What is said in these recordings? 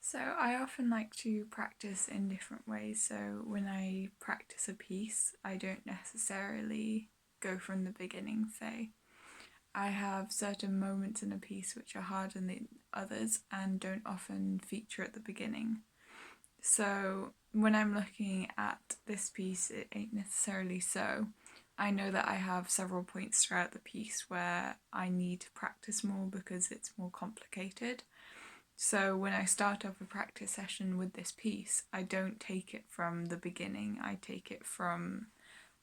So I often like to practice in different ways. So when I practice a piece, I don't necessarily go from the beginning, say. I have certain moments in a piece which are harder than others and don't often feature at the beginning. So when I'm looking at this piece, it ain't necessarily so. I know that I have several points throughout the piece where I need to practice more because it's more complicated. So when I start off a practice session with this piece, I don't take it from the beginning, I take it from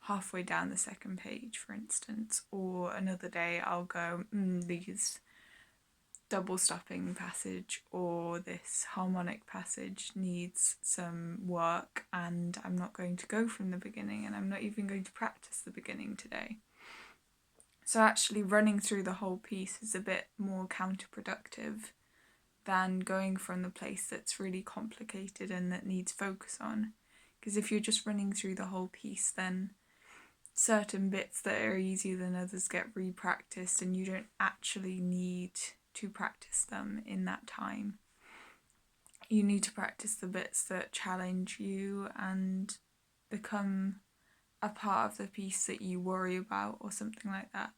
halfway down the second page, for instance, or another day I'll go, these double stopping passage or this harmonic passage needs some work, and I'm not going to go from the beginning, and I'm not even going to practice the beginning today. So actually running through the whole piece is a bit more counterproductive than going from the place that's really complicated and that needs focus on. Because if you're just running through the whole piece, then certain bits that are easier than others get re-practiced and you don't actually need to practice them in that time. You need to practice the bits that challenge you and become a part of the piece that you worry about or something like that.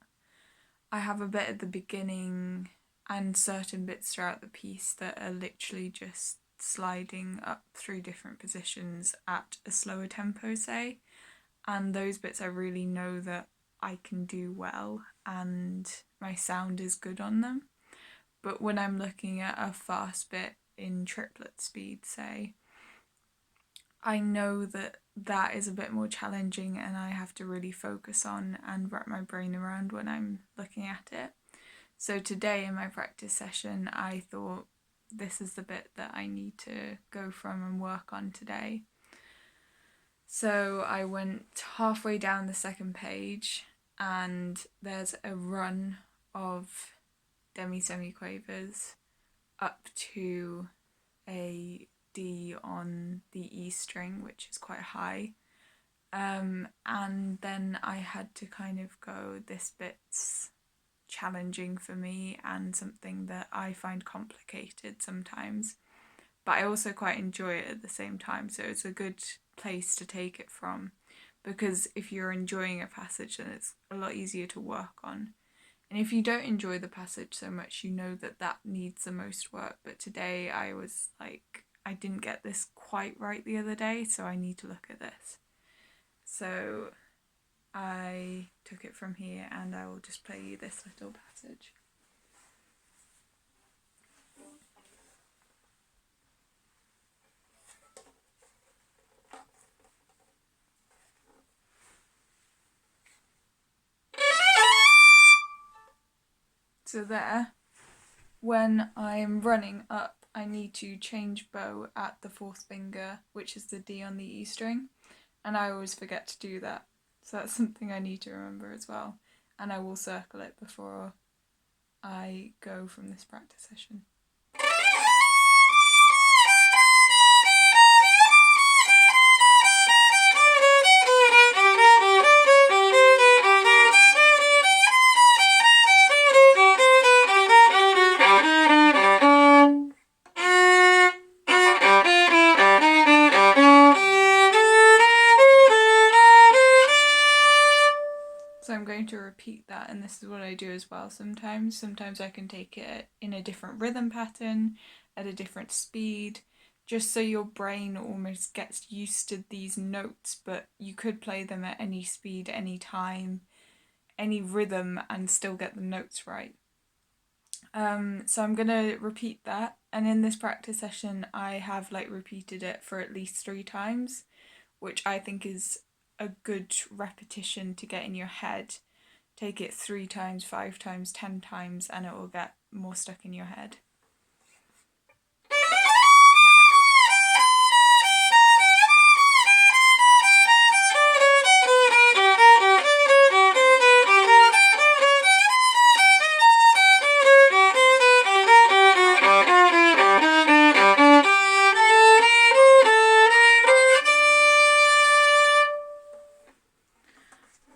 I have a bit at the beginning and certain bits throughout the piece that are literally just sliding up through different positions at a slower tempo, say, and those bits I really know that I can do well and my sound is good on them. But when I'm looking at a fast bit in triplet speed, say, I know that that is a bit more challenging and I have to really focus on and wrap my brain around when I'm looking at it. So today in my practice session, I thought this is the bit that I need to go from and work on today. So I went halfway down the second page and there's a run of demi-semiquavers up to a D on the E string, which is quite high. And then I had to kind of go, this bit's challenging for me and something that I find complicated sometimes, but I also quite enjoy it at the same time, so it's a good place to take it from, because if you're enjoying a passage then it's a lot easier to work on, and if you don't enjoy the passage so much, you know that that needs the most work. But today I was like, I didn't get this quite right the other day, so I need to look at this. So I took it from here and I will just play you this little passage. So there, when I'm running up, I need to change bow at the fourth finger, which is the D on the E string, and I always forget to do that. So that's something I need to remember as well, and I will circle it before I go from this practice session. So I'm going to repeat that, and this is what I do as well sometimes. Sometimes I can take it in a different rhythm pattern, at a different speed, just so your brain almost gets used to these notes, but you could play them at any speed, any time, any rhythm, and still get the notes right. So I'm gonna repeat that, and in this practice session I have repeated it for at least 3 times, which I think is a good repetition to get in your head. Take it 3 times, 5 times, 10 times, and it will get more stuck in your head.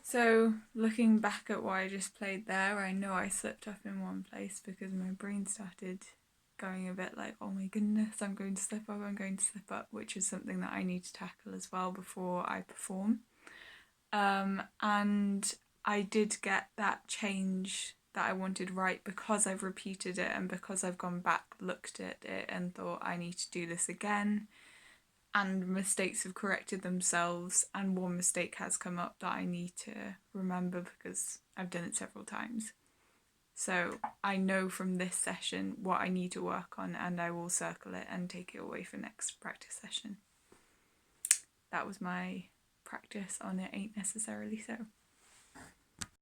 So looking back at what I just played there, I know I slipped up in one place because my brain started going a bit like, oh my goodness, I'm going to slip up, which is something that I need to tackle as well before I perform. And I did get that change that I wanted right because I've repeated it and because I've gone back, looked at it and thought I need to do this again, and mistakes have corrected themselves, and one mistake has come up that I need to remember because I've done it several times. So I know from this session what I need to work on, and I will circle it and take it away for next practice session. That was my practice on It Ain't Necessarily So.